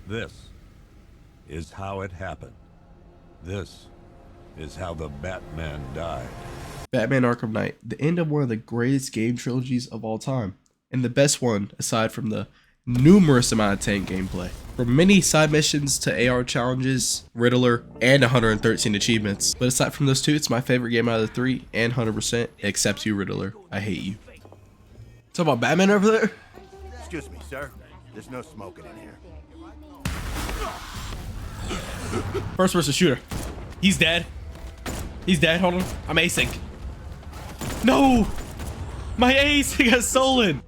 This is how it happened. This is how the Batman died. Batman Arkham Knight, the end of one of the greatest game trilogies of all time, and the best one aside from the numerous amount of tank gameplay. From many side missions to AR challenges, Riddler, and 113 achievements. But aside from those two, it's my favorite game out of the three, and 100% except you, Riddler. I hate you. Talk about Batman over there? Excuse me, sir. There's no smoking in here. First person shooter. He's dead. He's dead. Hold on. I'm acing. No! My ace! He got stolen!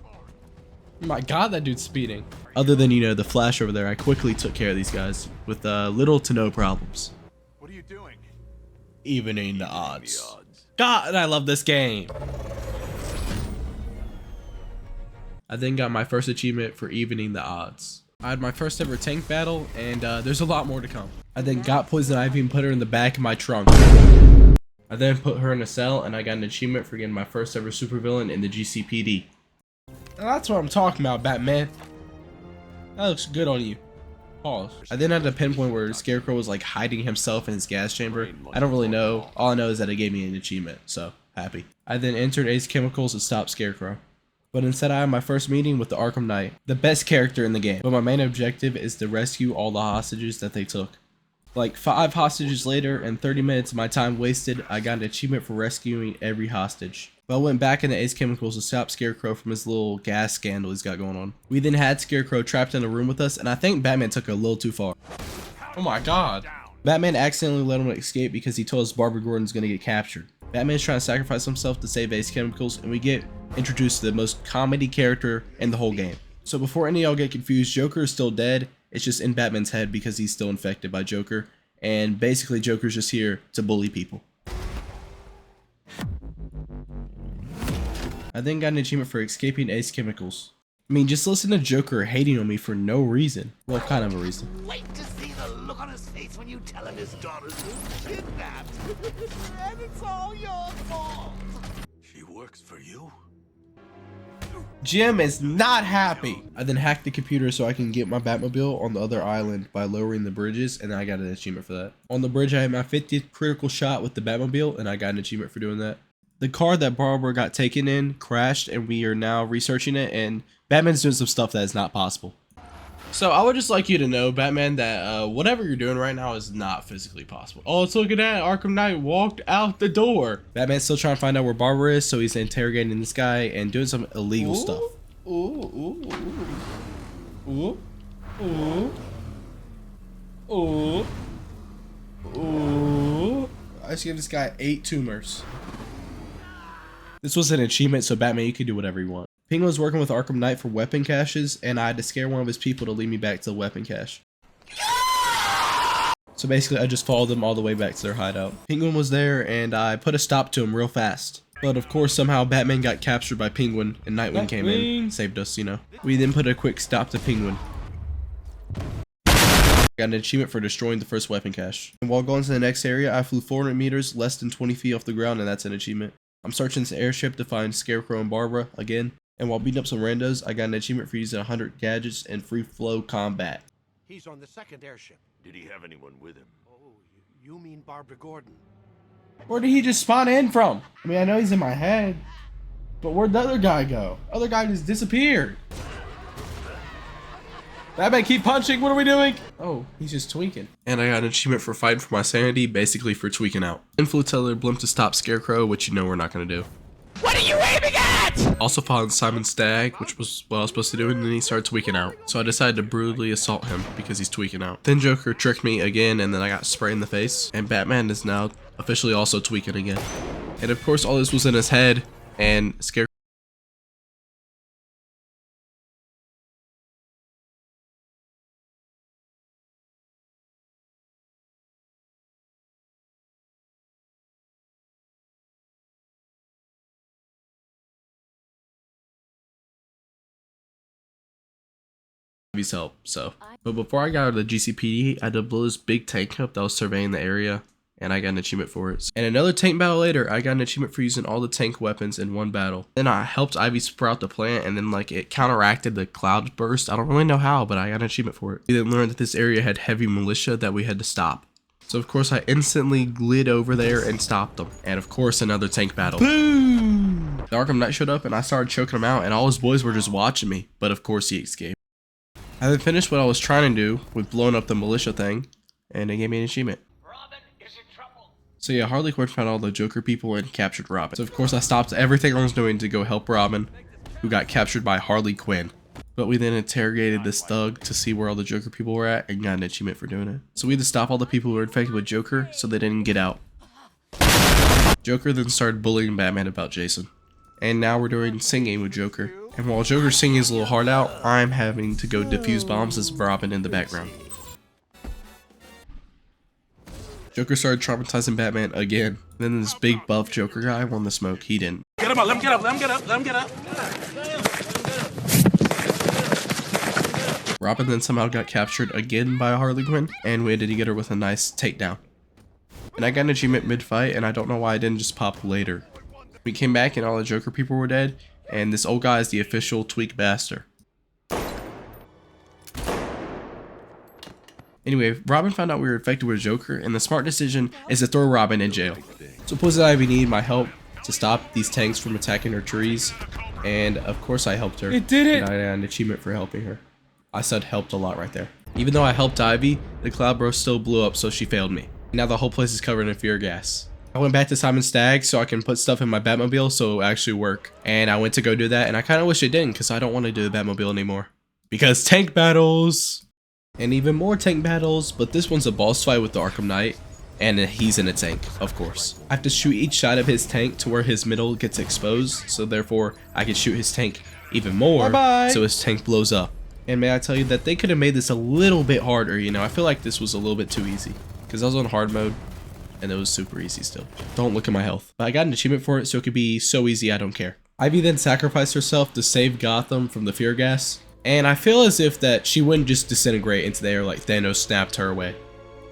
Oh my god, that dude's speeding. Other than, the Flash over there, I quickly took care of these guys with little to no problems. What are you doing? Evening the odds. God, I love this game. I then got my first achievement for evening the odds. I had my first ever tank battle, and there's a lot more to come. I then got Poison Ivy and put her in the back of my trunk. I then put her in a cell, and I got an achievement for getting my first ever supervillain in the GCPD. Now that's what I'm talking about, Batman. That looks good on you. Pause. I then had a pinpoint where Scarecrow was like hiding himself in his gas chamber. I don't really know. All I know is that it gave me an achievement, so happy. I then entered Ace Chemicals to stop Scarecrow. But instead I had my first meeting with the Arkham Knight, the best character in the game. But my main objective is to rescue all the hostages that they took. Like 5 hostages later and 30 minutes of my time wasted, I got an achievement for rescuing every hostage. But I went back into Ace Chemicals to stop Scarecrow from his little gas scandal he's got going on. We then had Scarecrow trapped in a room with us, and I think Batman took it a little too far. Oh my god. Batman accidentally let him escape because he told us Barbara Gordon's gonna get captured. Batman's trying to sacrifice himself to save Ace Chemicals, and we get introduced to the most comedy character in the whole game. So before any of y'all get confused, Joker is still dead. It's just in Batman's head because he's still infected by Joker. And basically Joker's just here to bully people. I then got an achievement for escaping Ace Chemicals. I mean, just listen to Joker hating on me for no reason. Well, kind of a reason. Wait to see the look on his face when you tell him his daughter's been kidnapped. And it's all your fault. She works for you? Jim is not happy. I then hacked the computer so I can get my Batmobile on the other island by lowering the bridges, and I got an achievement for that. On the bridge, I had my 50th critical shot with the Batmobile, and I got an achievement for doing that. The car that Barbara got taken in crashed, and we are now researching it, and Batman's doing some stuff that is not possible. So I would just like you to know, Batman, that whatever you're doing right now is not physically possible. Oh, let's look at that. Arkham Knight walked out the door. Batman's still trying to find out where Barbara is, so he's interrogating this guy and doing some illegal stuff. Ooh, ooh, ooh, ooh, ooh, ooh, ooh. I just gave this guy 8 tumors. This was an achievement, so Batman, you can do whatever you want. Penguin was working with Arkham Knight for weapon caches, and I had to scare one of his people to lead me back to the weapon cache. So basically, I just followed them all the way back to their hideout. Penguin was there, and I put a stop to him real fast. But of course, somehow Batman got captured by Penguin, and Nightwing came in, saved us, We then put a quick stop to Penguin. Got an achievement for destroying the first weapon cache. And while going to the next area, I flew 400 meters, less than 20 feet off the ground, and that's an achievement. I'm searching this airship to find Scarecrow and Barbara again. And while beating up some randos, I got an achievement for using 100 gadgets and free flow combat. He's on the second airship. Did he have anyone with him? Oh, you mean Barbara Gordon? Where did he just spawn in from? I mean, I know he's in my head, but where'd the other guy go? Other guy just disappeared. Batman, keep punching. What are we doing? Oh, he's just tweaking. And I got an achievement for fighting for my sanity, basically for tweaking out. And flew Teller Blimp to stop Scarecrow, which we're not going to do. What are you aiming at? Also followed Simon Stagg, which was what I was supposed to do, and then he started tweaking out. So I decided to brutally assault him because he's tweaking out. Then Joker tricked me again, and then I got sprayed in the face. And Batman is now officially also tweaking again. And of course, all this was in his head, and Scarecrow. His help, so. But before I got out of the GCPD, I had to blow this big tank up that was surveying the area. and I got an achievement for it. And another tank battle later, I got an achievement for using all the tank weapons in one battle. Then I helped Ivy sprout the plant, and then like it counteracted the cloud burst. I don't really know how, but I got an achievement for it. We then learned that this area had heavy militia that we had to stop. So of course I instantly glid over there and stopped them. And of course another tank battle. Boom! The Arkham Knight showed up and I started choking him out, and all his boys were just watching me. But of course he escaped. I then finished what I was trying to do with blowing up the militia thing, and it gave me an achievement. Robin is in trouble. So yeah, Harley Quinn found all the Joker people and captured Robin. So of course I stopped everything I was doing to go help Robin, who got captured by Harley Quinn. But we then interrogated this thug to see where all the Joker people were at and got an achievement for doing it. So we had to stop all the people who were infected with Joker so they didn't get out. Joker then started bullying Batman about Jason. And now we're doing singing with Joker. And while Joker's singing his little heart out, I'm having to go defuse bombs as Robin in the background. Joker started traumatizing Batman again. Then this big buff Joker guy won the smoke. He didn't. Get him up, let him get up, let him get up, let him get up. Robin then somehow got captured again by Harley Quinn, and we had to get her with a nice takedown. And I got an achievement mid-fight, and I don't know why I didn't just pop later. We came back and all the Joker people were dead, and this old guy is the official Tweak Bastard. Anyway, Robin found out we were infected with Joker, and the smart decision is to throw Robin in jail. So Poison Ivy needed my help to stop these tanks from attacking her trees, and of course I helped her. It did it! And I got an achievement for helping her. I said helped a lot right there. Even though I helped Ivy, the cloud burst still blew up, so she failed me. Now the whole place is covered in fear gas. I went back to Simon Stagg so I can put stuff in my Batmobile so it'll actually work. And I went to go do that, and I kind of wish it didn't because I don't want to do the Batmobile anymore. Because tank battles! And even more tank battles, but this one's a boss fight with the Arkham Knight. And he's in a tank, of course. I have to shoot each side of his tank to where his middle gets exposed, so therefore I can shoot his tank even more, so his tank blows up. And may I tell you that they could have made this a little bit harder, you know. I feel like this was a little bit too easy. Because I was on hard mode, and it was super easy still. Don't look at my health. But I got an achievement for it, so it could be so easy I don't care. Ivy then sacrificed herself to save Gotham from the fear gas. And I feel as if that she wouldn't just disintegrate into the air like Thanos snapped her away.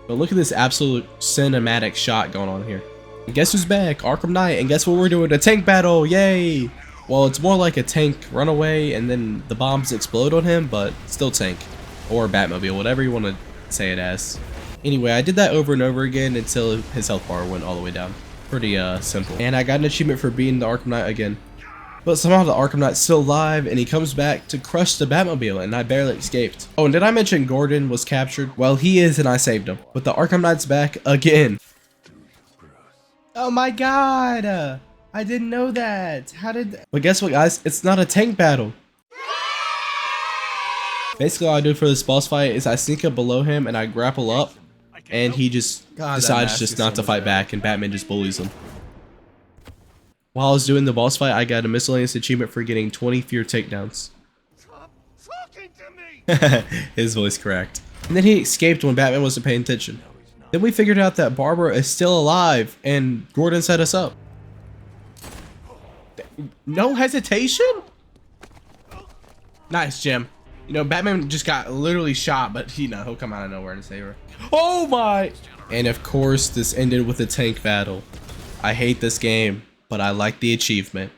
But look at this absolute cinematic shot going on here. And guess who's back? Arkham Knight. And guess what we're doing? A tank battle. Yay! Well, it's more like a tank runaway and then the bombs explode on him, but still tank. Or Batmobile, whatever you want to say it as. Anyway, I did that over and over again until his health bar went all the way down. Pretty simple. And I got an achievement for beating the Arkham Knight again. But somehow the Arkham Knight's still alive and he comes back to crush the Batmobile and I barely escaped. Oh, and did I mention Gordon was captured? Well, he is and I saved him. But the Arkham Knight's back again. Oh my god! I didn't know that. How did... But guess what, guys? It's not a tank battle. Basically, all I do for this boss fight is I sneak up below him and I grapple up. And he just decides just not to fight back and Batman just bullies him. While I was doing the boss fight, I got a miscellaneous achievement for getting 20 fear takedowns. Stop talking to me. His voice cracked. And then he escaped when Batman wasn't paying attention. Then we figured out that Barbara is still alive and Gordon set us up. No hesitation? Nice, Jim. You know, Batman just got literally shot, but you know, he'll come out of nowhere to save her. Oh my! And of course, this ended with a tank battle. I hate this game, but I like the achievement.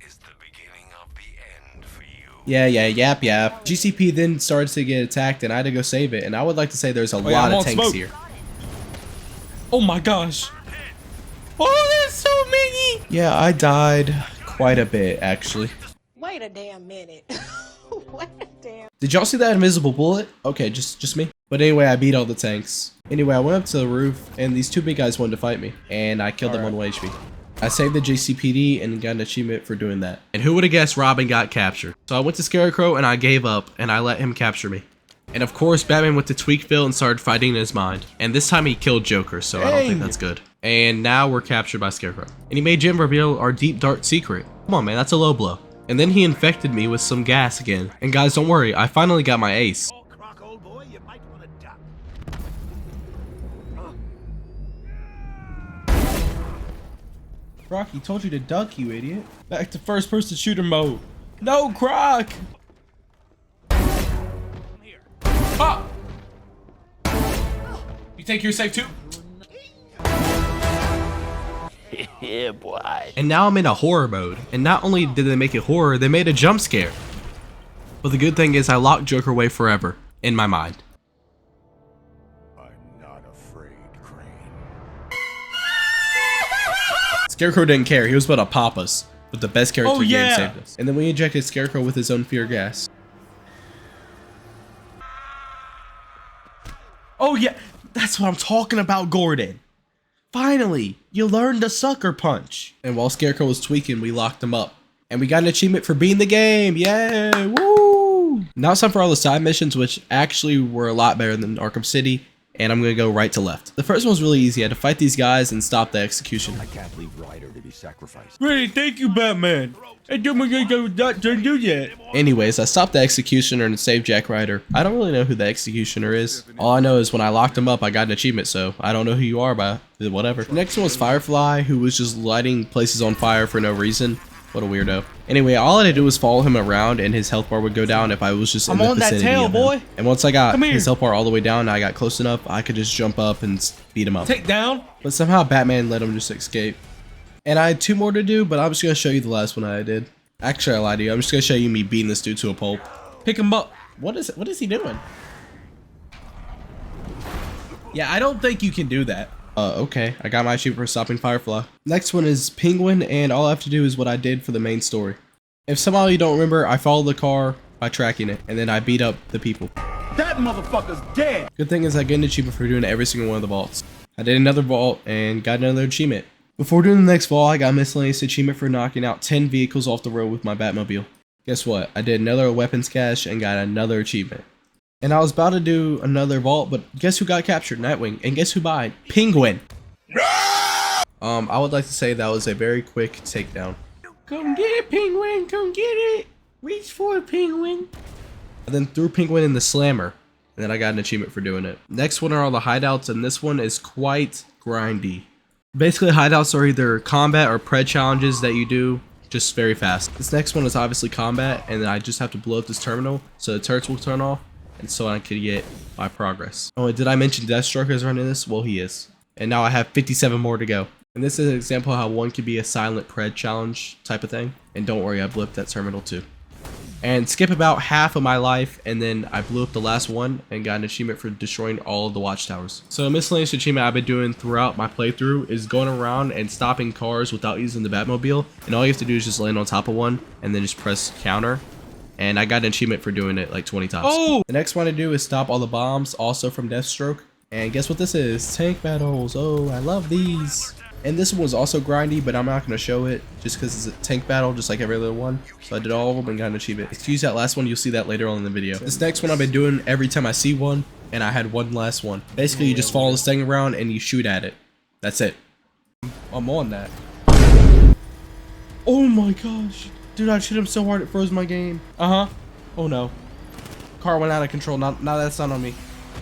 Is the beginning of the end for you? Yeah, yap. GCP then started to get attacked and I had to go save it. And I would like to say there's a lot of tanks here. Oh my gosh. Oh, there's so many. Yeah, I died quite a bit, actually. Wait a damn minute. Wait a damn. Did y'all see that invisible bullet? Okay, just me. But anyway, I beat all the tanks. Anyway, I went up to the roof and these two big guys wanted to fight me. And I killed them on 1 HP. I saved the JCPD and got an achievement for doing that. And who would have guessed Robin got captured? So I went to Scarecrow and I gave up and I let him capture me. And of course, Batman went to Tweakville and started fighting in his mind. And this time he killed Joker, so I don't think that's good. And now we're captured by Scarecrow. And he made Jim reveal our deep dark secret. Come on, man, that's a low blow. And then he infected me with some gas again. And guys, don't worry, I finally got my ace. Oh, Croc, old boy, you might want to duck. Croc, he told you to duck, you idiot. Back to first person shooter mode. No, Croc! Ah! You think you're safe too? Yeah, boy. And now I'm in a horror mode. And not only did they make it horror, they made a jump scare. But the good thing is I locked Joker away forever in my mind. I'm not afraid, Crane. Scarecrow didn't care. He was about to pop us. But the best character in the game saved us. And then we injected Scarecrow with his own fear gas. Oh yeah, that's what I'm talking about, Gordon. Finally, you learned the sucker punch. And while Scarecrow was tweaking, we locked him up. And we got an achievement for beating the game. Yay! Woo! Now it's time for all the side missions, which actually were a lot better than Arkham City. And I'm going to go right to left. The first one was really easy. I had to fight these guys and stop the execution. I can't leave Ryder to be sacrificed. Great, thank you, Batman. I don't do that. Anyways, I stopped the executioner and saved Jack Ryder. I don't really know who the executioner is. All I know is when I locked him up, I got an achievement, so I don't know who you are, but whatever. The next one was Firefly, who was just lighting places on fire for no reason. What a weirdo. Anyway, all I had to do was follow him around and his health bar would go down if I was just in the vicinity of him. And once I got his health bar all the way down and I got close enough, I could just jump up and beat him up. Take down. But somehow Batman let him just escape. And I had 2 more to do, but I'm just going to show you the last one I did. Actually, I lied to you. I'm just going to show you me beating this dude to a pulp. Pick him up. What is he doing? Yeah, I don't think you can do that. Okay. I got my achievement for stopping Firefly. Next one is Penguin, and all I have to do is what I did for the main story. If somehow you don't remember, I followed the car by tracking it, and then I beat up the people. That motherfucker's dead. Good thing is I get an achievement for doing every single one of the vaults. I did another vault and got another achievement. Before doing the next vault, I got a miscellaneous achievement for knocking out 10 vehicles off the road with my Batmobile. Guess what? I did another weapons cache and got another achievement. And I was about to do another vault, but guess who got captured? Nightwing. And guess who died? Penguin. I would like to say that was a very quick takedown. Come get it, Penguin. Come get it. Reach for it, Penguin. I then threw Penguin in the slammer. And then I got an achievement for doing it. Next one are all the hideouts, and this one is quite grindy. Basically, hideouts are either combat or pred challenges that you do just very fast. This next one is obviously combat, and then I just have to blow up this terminal so the turrets will turn off, and so I can get my progress. Oh, and did I mention Deathstroke is running this? Well, he is. And now I have 57 more to go. And this is an example of how one could be a silent pred challenge type of thing. And don't worry, I blew up that terminal too. And skip about half of my life, and then I blew up the last one and got an achievement for destroying all of the watchtowers. So a miscellaneous achievement I've been doing throughout my playthrough is going around and stopping cars without using the Batmobile, and all you have to do is just land on top of one and then just press counter. And I got an achievement for doing it like 20 times. Oh! The next one to do is stop all the bombs, also from Deathstroke. And guess what this is? Tank battles. Oh, I love these. And this one was also grindy, but I'm not going to show it just because it's a tank battle just like every other one. So I did all of them and got an achievement. Excuse that last one, you'll see that later on in the video. This next one I've been doing every time I see one, and I had one last one. Basically, you just follow this thing around and you shoot at it. That's it. I'm on that. Oh my gosh. Dude, I shot him so hard it froze my game. Uh-huh. Oh no. Car went out of control. Now that's not on me.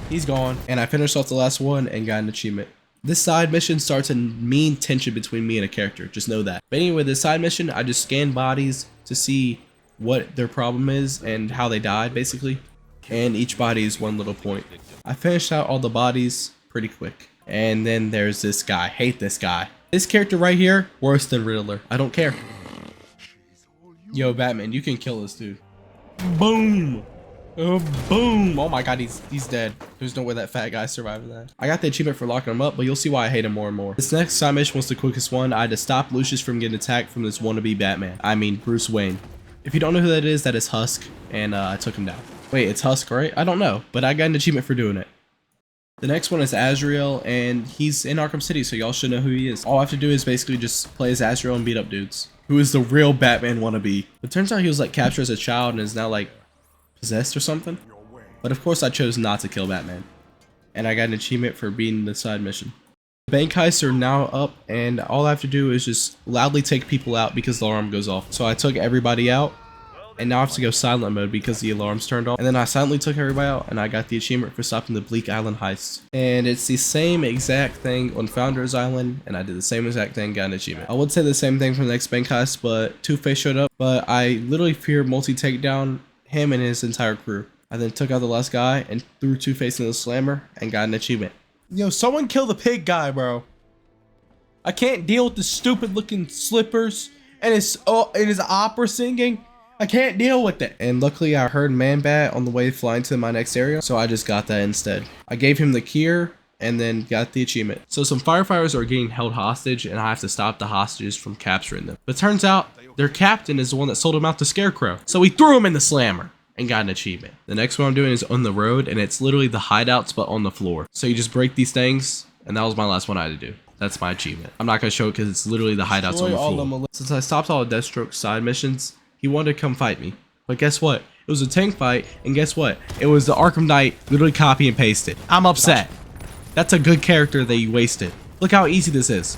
He's gone. And I finished off the last one and got an achievement. This side mission starts a mean tension between me and a character. Just know that. But anyway, this side mission, I just scan bodies to see what their problem is and how they died, basically. And each body is one little point. I finished out all the bodies pretty quick. And then there's this guy. Hate this guy. This character right here, worse than Riddler. I don't care. Yo, Batman, you can kill this dude. Boom. Boom. Oh my god, he's dead. There's no way that fat guy survived that. I got the achievement for locking him up, but you'll see why I hate him more and more. This next side mission was the quickest one. I had to stop Lucius from getting attacked from this wannabe Batman. I mean, Bruce Wayne. If you don't know who that is Husk, and I took him down. Wait, it's Husk, right? I don't know, but I got an achievement for doing it. The next one is Azrael, and he's in Arkham City, so y'all should know who he is. All I have to do is basically just play as Azrael and beat up dudes. Who is the real Batman wannabe. It turns out he was like captured as a child and is now like possessed or something. But of course I chose not to kill Batman. And I got an achievement for beating the side mission. The bank heists are now up, and all I have to do is just loudly take people out because the alarm goes off. So I took everybody out, and now I have to go silent mode because the alarm's turned off. And then I silently took everybody out, and I got the achievement for stopping the Bleak Island heist. And it's the same exact thing on Founders Island, and I did the same exact thing, got an achievement. I would say the same thing for the next bank heist, but Two-Face showed up. But I literally feared multi-takedown him and his entire crew. I then took out the last guy and threw Two-Face in the slammer and got an achievement. Yo, someone kill the pig guy, bro. I can't deal with the stupid looking slippers and his opera singing. I can't deal with it. And luckily I heard Man-Bat on the way flying to my next area, so I just got that instead. I gave him the cure and then got the achievement. So some firefighters are getting held hostage and I have to stop the hostages from capturing them. But turns out their captain is the one that sold him out to Scarecrow. So we threw him in the slammer and got an achievement. The next one I'm doing is on the road, and it's literally the hideouts but on the floor. So you just break these things, and that was my last one I had to do. That's my achievement. I'm not gonna show it because it's literally the hideouts on the floor. Since I stopped all the Deathstroke side missions, he wanted to come fight me. But guess what? It was a tank fight, and guess what? It was the Arkham Knight literally copy and pasted. I'm upset. That's a good character that you wasted. Look how easy this is.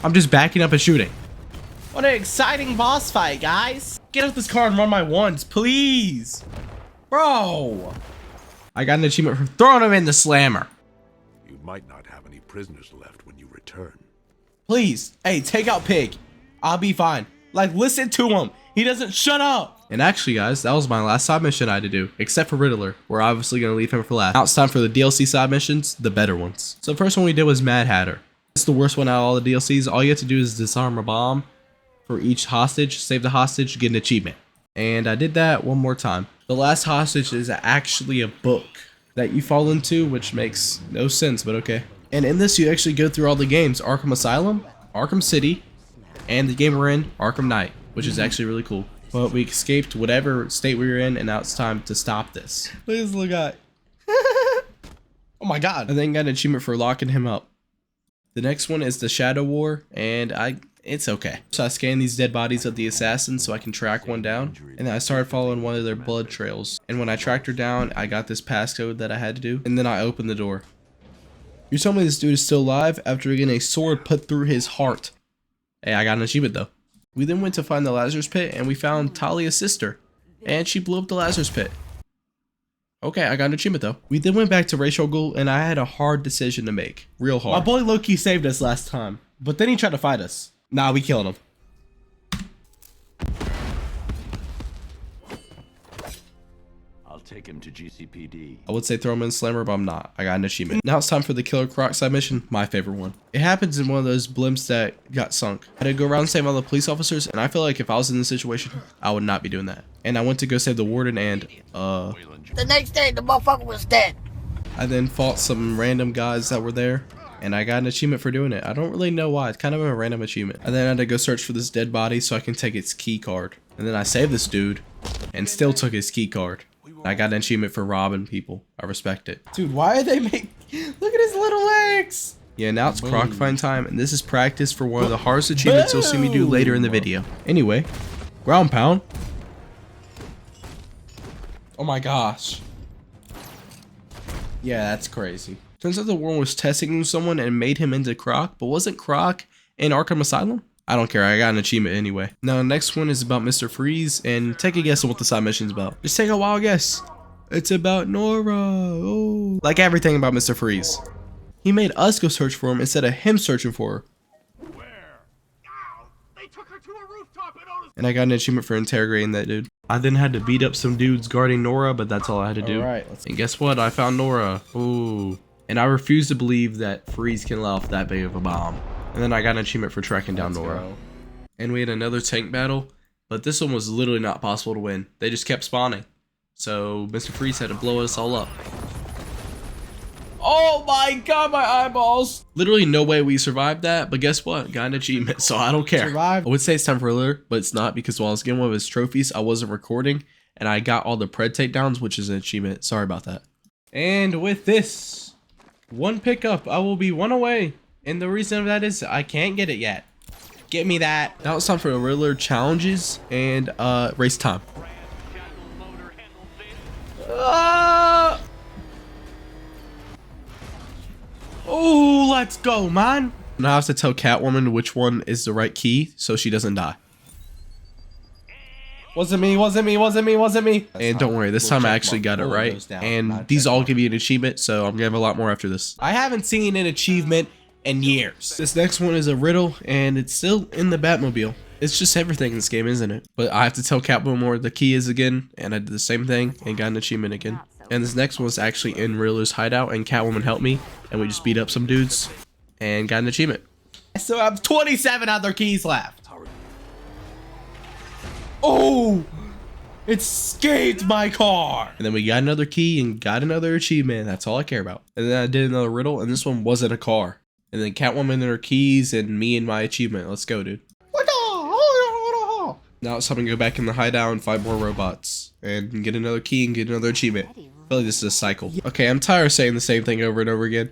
I'm just backing up and shooting. What an exciting boss fight, guys. Get off this car and run my ones, please. Bro. I got an achievement for throwing him in the slammer. You might not have any prisoners left when you return. Please. Hey, take out Pig. I'll be fine. Like, listen to him. He doesn't shut up. And actually, guys, that was my last side mission I had to do, except for Riddler. We're obviously going to leave him for last. Now it's time for the DLC side missions, the better ones. So the first one we did was Mad Hatter. It's the worst one out of all the DLCs. All you have to do is disarm a bomb for each hostage, save the hostage, get an achievement. And I did that one more time. The last hostage is actually a book that you fall into, which makes no sense, but okay. And in this, you actually go through all the games: Arkham Asylum, Arkham City, and the game we're in, Arkham Knight, which is actually really cool. But we escaped whatever state we were in, and now it's time to stop this. Look at this little guy. Oh my god. I then got an achievement for locking him up. The next one is the Shadow War, and it's okay. So I scanned these dead bodies of the assassins so I can track one down, and then I started following one of their blood trails. And when I tracked her down, I got this passcode that I had to do, and then I opened the door. You're telling me this dude is still alive after getting a sword put through his heart? Hey, I got an achievement though. We then went to find the Lazarus Pit, and we found Talia's sister, and she blew up the Lazarus Pit. Okay, I got an achievement though. We then went back to Racial Ghoul, and I had a hard decision to make. Real hard. My boy Loki saved us last time, but then he tried to fight us. Nah, we killed him. I'll take him to GCPD. I would say throw him in Slammer, but I'm not. I got an achievement. Now it's time for the Killer Croc side mission, my favorite one. It happens in one of those blimps that got sunk. I had to go around and save all the police officers, and I feel like if I was in this situation, I would not be doing that. And I went to go save the warden, and The next day, the motherfucker was dead. I then fought some random guys that were there, and I got an achievement for doing it. I don't really know why. It's kind of a random achievement. And then I had to go search for this dead body so I can take its key card. And then I saved this dude and still took his key card. I got an achievement for robbing people. I respect it. Dude, why are they make... Look at his little legs! Yeah, now it's croc find time, and this is practice for one of the hardest achievements you'll see me do later in the video. Anyway, ground pound. Oh my gosh. Yeah, that's crazy. Turns out the world was testing someone and made him into Croc, but wasn't Croc in Arkham Asylum? I don't care, I got an achievement anyway. Now the next one is about Mr. Freeze, and take a guess on what the side mission's about. Just take a wild guess. It's about Nora. Oh. Like everything about Mr. Freeze. He made us go search for him instead of him searching for her. Where? Ow! They took her to a rooftop And I got an achievement for interrogating that dude. I then had to beat up some dudes guarding Nora, but that's all I had to do. Alright, and guess what? I found Nora. Ooh. And I refuse to believe that Freeze can let off that big of a bomb. And then I got an achievement for tracking down Nora. And we had another tank battle, but this one was literally not possible to win. They just kept spawning. So Mr. Freeze had to blow us all up. Oh my god, my eyeballs! Literally no way we survived that, but guess what? Got an achievement, so I don't care. Survived. I would say it's time for Riddler, but it's not, because while I was getting one of his trophies, I wasn't recording, and I got all the pred takedowns, which is an achievement. Sorry about that. And with this one pickup, I will be one away. And the reason of that is I can't get it yet. Get me that. Now it's time for the Riddler challenges and race time. Oh, let's go, man. Now I have to tell Catwoman which one is the right key so she doesn't die. Wasn't me, wasn't me, wasn't me, wasn't me. And don't worry, this time I actually got it right. And these all give you an achievement, so I'm gonna have a lot more after this. I haven't seen an achievement in years. This next one is a riddle, and it's still in the Batmobile. It's just everything in this game, isn't it? But I have to tell Catwoman where the key is again, and I did the same thing and got an achievement again. And this next one was actually in Riddler's hideout, and Catwoman helped me, and we just beat up some dudes and got an achievement. So I have 27 other keys left. Oh, it escaped my car. And then we got another key and got another achievement. That's all I care about. And then I did another riddle, and this one wasn't a car. And then Catwoman and her keys, and me and my achievement. Let's go, dude. Now it's time to go back in the hideout and fight more robots. And get another key and get another achievement. I feel like this is a cycle. Okay, I'm tired of saying the same thing over and over again.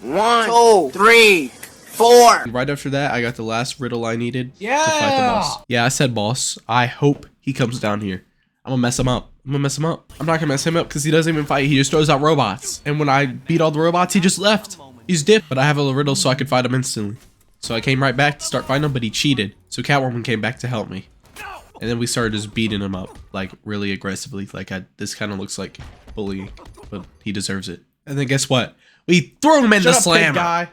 1, 2, 3, 4. And right after that, I got the last riddle I needed to fight the boss. Yeah, I said boss. I hope he comes down here. I'm gonna mess him up. I'm not gonna mess him up because he doesn't even fight. He just throws out robots. And when I beat all the robots, he just left. He's dipped. But I have a riddle so I could fight him instantly. So I came right back to start fighting him, but he cheated. So Catwoman came back to help me. And then we started just beating him up, like, really aggressively. Like, this kind of looks like bullying, but he deserves it. And then guess what? We threw him in the slammer. Guy.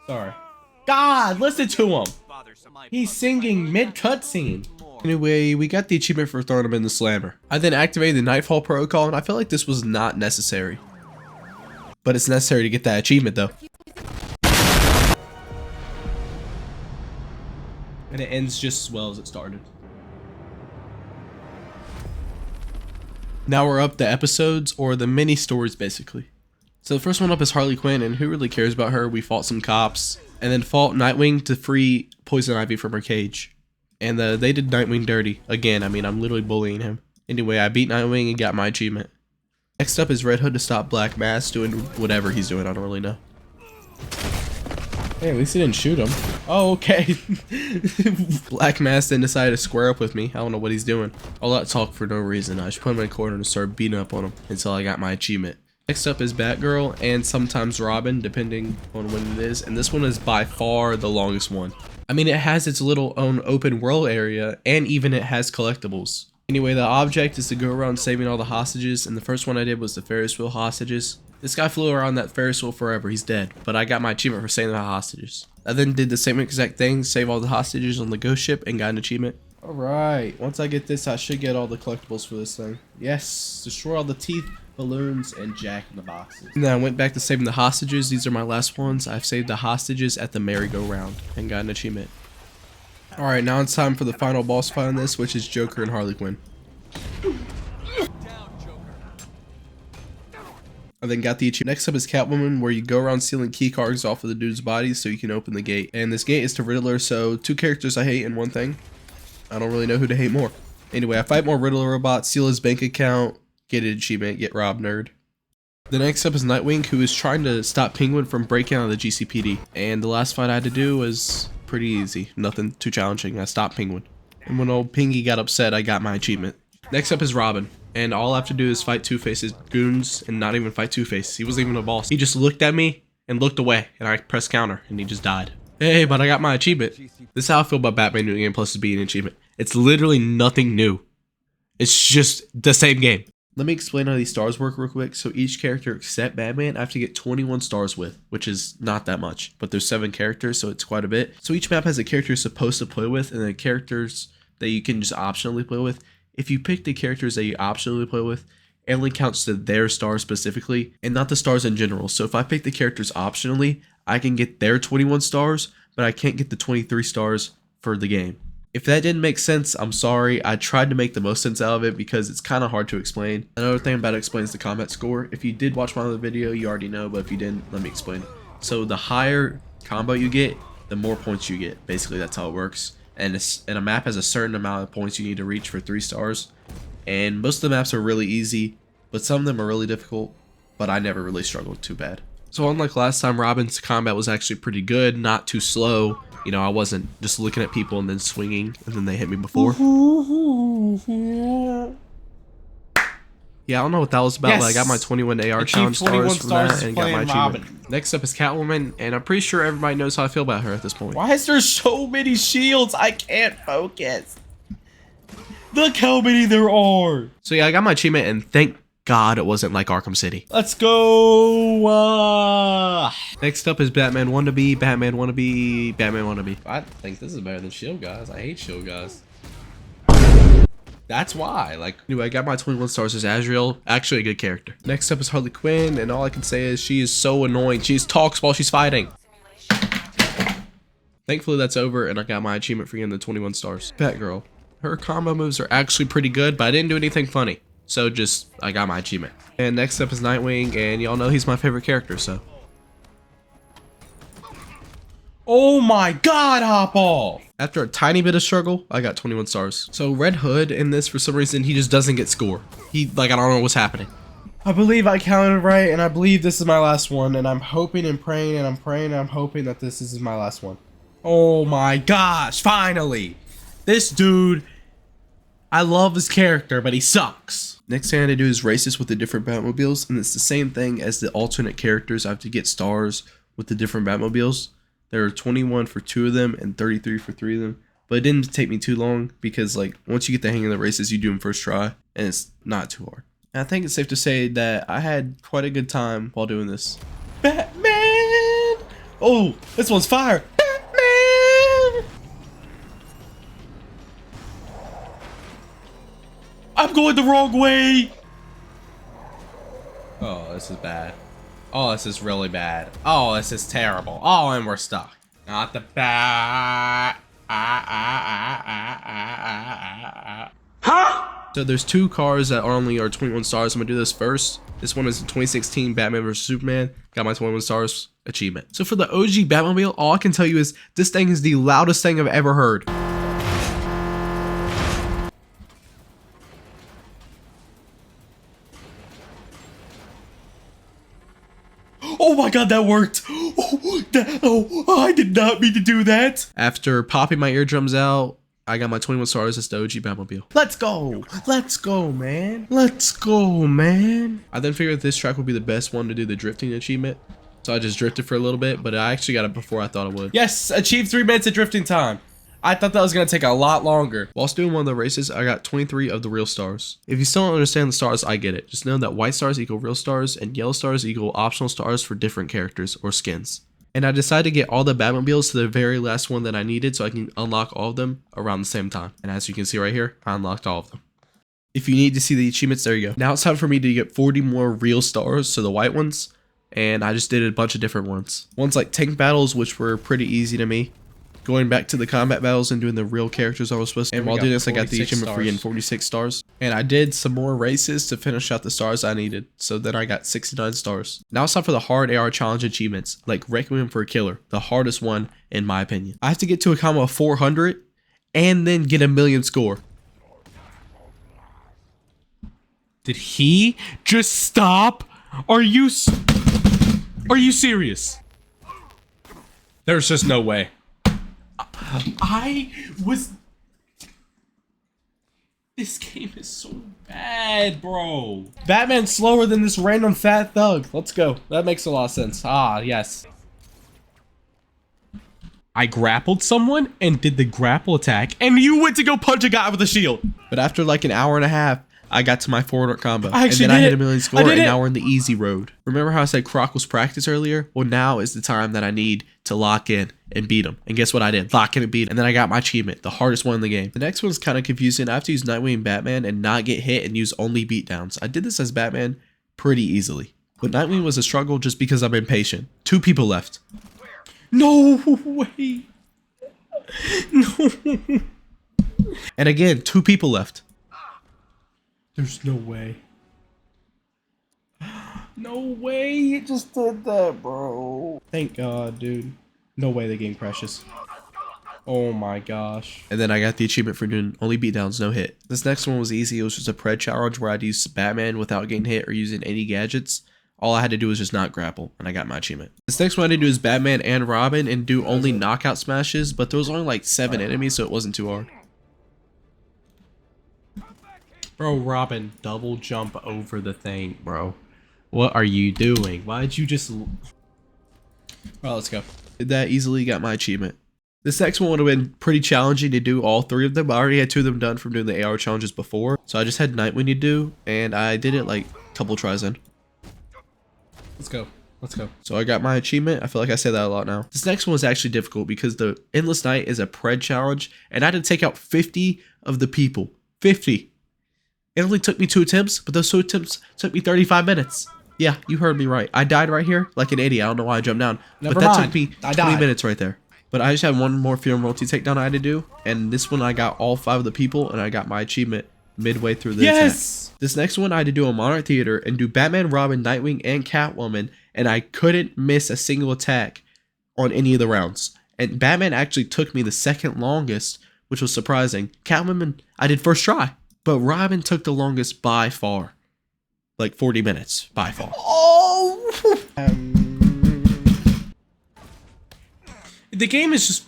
Sorry. God, listen to him. He's singing mid-cutscene. Anyway, we got the achievement for throwing him in the slammer. I then activated the Nightfall protocol, and I felt like this was not necessary. But it's necessary to get that achievement, though. And it ends just as well as it started. Now we're up the episodes, or the mini stories, basically. So the first one up is Harley Quinn, and who really cares about her? We fought some cops, and then fought Nightwing to free Poison Ivy from her cage. And they did Nightwing dirty. Again, I mean, I'm literally bullying him. Anyway, I beat Nightwing and got my achievement. Next up is Red Hood to stop Black Mass doing whatever he's doing, I don't really know. Hey, at least he didn't shoot him. Oh, okay. Black Mass then decided to square up with me. I don't know what he's doing. All that talk for no reason. I just put him in a corner and started beating up on him until I got my achievement. Next up is Batgirl and sometimes Robin, depending on when it is. And this one is by far the longest one. I mean, it has its little own open world area, and even it has collectibles. Anyway, the object is to go around saving all the hostages, and the first one I did was the Ferris wheel hostages. This guy flew around that Ferris wheel forever, he's dead, but I got my achievement for saving the hostages. I then did the same exact thing, save all the hostages on the ghost ship, and got an achievement. Alright, once I get this, I should get all the collectibles for this thing. Yes, destroy all the teeth, balloons, and Jack in the boxes. And then I went back to saving the hostages. These are my last ones. I've saved the hostages at the merry-go-round and got an achievement. Alright, now it's time for the final boss fight on this, which is Joker and Harley Quinn. I then got the achievement. Next up is Catwoman, where you go around stealing key cards off of the dude's bodies so you can open the gate. And this gate is to Riddler, so two characters I hate in one thing. I don't really know who to hate more. Anyway, I fight more Riddler robots, steal his bank account, get an achievement, get robbed, nerd. The next up is Nightwing, who is trying to stop Penguin from breaking out of the GCPD. And the last fight I had to do was pretty easy. Nothing too challenging. I stopped Penguin. And when old Pingy got upset, I got my achievement. Next up is Robin. And all I have to do is fight Two-Face's goons and not even fight Two-Face. He wasn't even a boss. He just looked at me and looked away. And I pressed counter and he just died. Hey, but I got my achievement. This is how I feel about Batman New Game Plus being an achievement. It's literally nothing new. It's just the same game. Let me explain how these stars work real quick. So each character except Batman, I have to get 21 stars with, which is not that much. But there's 7 characters, so it's quite a bit. So each map has a character you're supposed to play with, and then characters that you can just optionally play with. If you pick the characters that you optionally play with, it only counts to their stars specifically, and not the stars in general. So if I pick the characters optionally, I can get their 21 stars, but I can't get the 23 stars for the game. If that didn't make sense, I'm sorry. I tried to make the most sense out of it because it's kind of hard to explain. Another thing about it explains the combat score. If you did watch my other video, you already know, but if you didn't, let me explain it. So the higher combo you get, the more points you get. Basically, that's how it works. And a map has a certain amount of points you need to reach for 3 stars. And most of the maps are really easy, but some of them are really difficult, but I never really struggled too bad. So unlike last time, Robin's combat was actually pretty good, not too slow. You know, I wasn't just looking at people and then swinging, and then they hit me before. Yeah, I don't know what that was about, but I got my 21 AR challenge stars from that and got my achievement. Next up is Catwoman, and I'm pretty sure everybody knows how I feel about her at this point. Why is there so many shields? I can't focus. Look how many there are. So yeah, I got my achievement, and thank God it wasn't like Arkham City. Let's go. Next up is Batman Wannabe, Batman Wannabe, Batman Wannabe. I think this is better than Shield Guys. I hate Shield Guys. That's why. Like, anyway, I got my 21 stars as Azrael. Actually a good character. Next up is Harley Quinn, and all I can say is she is so annoying. She talks while she's fighting. Thankfully that's over and I got my achievement for getting the 21 stars. Batgirl. Her combo moves are actually pretty good, but I didn't do anything funny. So I got my achievement. And next up is Nightwing, and y'all know he's my favorite character, so. Oh my god, hop off! After a tiny bit of struggle, I got 21 stars. So Red Hood in this, for some reason, he just doesn't get score. I don't know what's happening. I believe I counted right, and I believe this is my last one, and I'm hoping and praying, and I'm praying and I'm hoping that this is my last one. Oh my gosh, finally! This dude, I love his character, but he sucks. Next thing I had to do is races with the different Batmobiles, and it's the same thing as the alternate characters. I have to get stars with the different Batmobiles. There are 21 for 2 of them and 33 for 3 of them. But it didn't take me too long because like once you get the hang of the races, you do them first try, and it's not too hard. And I think it's safe to say that I had quite a good time while doing this. Batman! Oh, this one's fire! Batman! I'm going the wrong way! Oh, this is bad. Oh, this is really bad. Oh, this is terrible. Oh, and we're stuck. Not the bat. Huh? So there's 2 cars that only are 21 stars. I'm gonna do this first. This one is the 2016 Batman vs Superman. Got my 21 stars achievement. So for the OG Batmobile, all I can tell you is this thing is the loudest thing I've ever heard. Oh my god, that worked! Oh, I did not mean to do that! After popping my eardrums out, I got my 21 stars as the OG Batmobile. Let's go! Let's go, man! Let's go, man! I then figured this track would be the best one to do the drifting achievement. So I just drifted for a little bit, but I actually got it before I thought it would. Yes! Achieve 3 minutes of drifting time! I thought that was gonna take a lot longer. Whilst doing one of the races, I got 23 of the real stars. If you still don't understand the stars, I get it. Just know that white stars equal real stars and yellow stars equal optional stars for different characters or skins. And I decided to get all the Batmobiles to the very last one that I needed so I can unlock all of them around the same time. And as you can see right here, I unlocked all of them. If you need to see the achievements, there you go. Now it's time for me to get 40 more real stars, so the white ones. And I just did a bunch of different ones. Ones like tank battles, which were pretty easy to me. Going back to the combat battles and doing the real characters I was supposed to. And while doing this, I got the achievement for getting 46 stars. And I did some more races to finish out the stars I needed. So then I got 69 stars. Now it's time for the hard AR challenge achievements, like Requiem for a Killer, the hardest one in my opinion. I have to get to a combo of 400 and then get a 1,000,000 score. Did he just stop? Are you serious? There's just no way. This game is so bad, bro. Batman's slower than this random fat thug. Let's go. That makes a lot of sense. Ah, yes. I grappled someone and did the grapple attack, and you went to go punch a guy with a shield. But after like an hour and a half, I got to my 400 combo. I actually and then I hit did a 1,000,000 score, I did and it. now we're in the easy road. Remember how I said Croc was practice earlier? Well, now is the time that I need to lock in and beat him. And guess what I did? Lock in and beat him. And then I got my achievement, the hardest one in the game. The next one's kind of confusing. I have to use Nightwing and Batman and not get hit and use only beatdowns. I did this as Batman pretty easily. But Nightwing was a struggle just because I'm impatient. 2 people left. No way. No. And again, 2 people left. There's no way. No way you just did that, bro. Thank God, dude. No way the game crashes. Oh my gosh. And then I got the achievement for doing only beatdowns, no hit. This next one was easy. It was just a pred challenge where I'd use Batman without getting hit or using any gadgets. All I had to do was just not grapple, and I got my achievement. This next one I had to do is Batman and Robin and do only knockout smashes, but there was only like 7 enemies, so it wasn't too hard. Bro, Robin, double jump over the thing, bro. What are you doing? Why'd you just... Well, let's go. Did that easily, got my achievement. This next one would have been pretty challenging to do all 3 of them. I already had 2 of them done from doing the AR challenges before. So I just had Nightwing to do, and I did it like a couple tries in. Let's go. Let's go. So I got my achievement. I feel like I say that a lot now. This next one was actually difficult because the Endless Night is a pred challenge, and I had to take out 50 of the people. 50. It only took me 2 attempts, but those 2 attempts took me 35 minutes. Yeah, you heard me right. I died right here like an idiot. I don't know why I jumped down. Never but that mind. took me I 20 died. minutes right there. But I just had one more Fear and Royalty takedown I had to do, and this one I got all 5 of the people, and I got my achievement midway through the attack. This next one I had to do a Monarch Theater and do Batman, Robin, Nightwing, and Catwoman, and I couldn't miss a single attack on any of the rounds. And Batman actually took me the second longest, which was surprising. Catwoman, I did first try, but Robin took the longest by far. Like 40 minutes, by far. Oh! The game is just...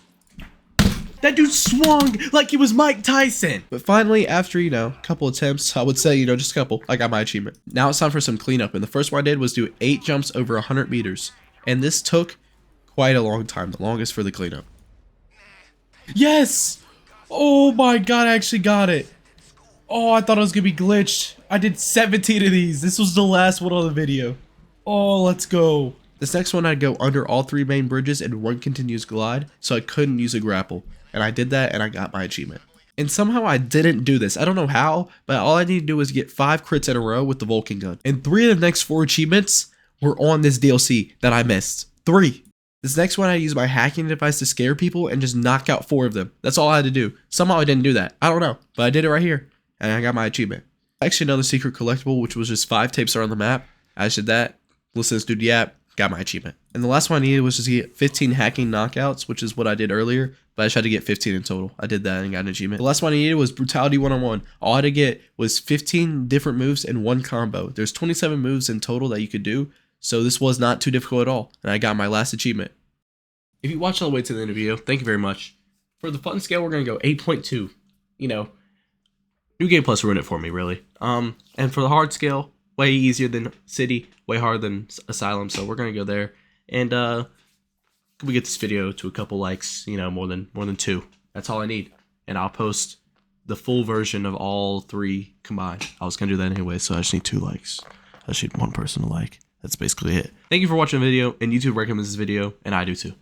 That dude swung like he was Mike Tyson. But finally, after, you know, a couple attempts, I would say, you know, just a couple, I got my achievement. Now it's time for some cleanup. And the first one I did was do 8 jumps over 100 meters. And this took quite a long time, the longest for the cleanup. Yes! Oh my god, I actually got it. Oh, I thought it was gonna be glitched. I did 17 of these. This was the last one on the video. Oh, let's go. This next one I'd go under all 3 main bridges and 1 continuous glide, so I couldn't use a grapple. And I did that and I got my achievement. And somehow I didn't do this. I don't know how, but all I need to do was get 5 crits in a row with the Vulcan gun. And 3 of the next 4 achievements were on this DLC that I missed. 3. This next one I used my hacking device to scare people and just knock out 4 of them. That's all I had to do. Somehow I didn't do that. I don't know, but I did it right here. And I got my achievement. Actually, another secret collectible, which was just 5 tapes around the map. I just did that. Listen to this dude yap. Got my achievement. And the last one I needed was just to get 15 hacking knockouts, which is what I did earlier, but I just had to get 15 in total. I did that and got an achievement. The last one I needed was Brutality 1-on-1. All I had to get was 15 different moves in 1 combo. There's 27 moves in total that you could do, so this was not too difficult at all, and I got my last achievement. If you watched all the way to the end of the video, thank you very much. For the fun scale, we're going to go 8.2. You know, New Game Plus ruined it for me, really. And for the hard scale, way easier than City, way harder than Asylum, so we're gonna go there. And we get this video to a couple likes, you know, more than 2. That's all I need. And I'll post the full version of all 3 combined. I was gonna do that anyway, so I just need 2 likes. I just need 1 person to like. That's basically it. Thank you for watching the video, and YouTube recommends this video, and I do too.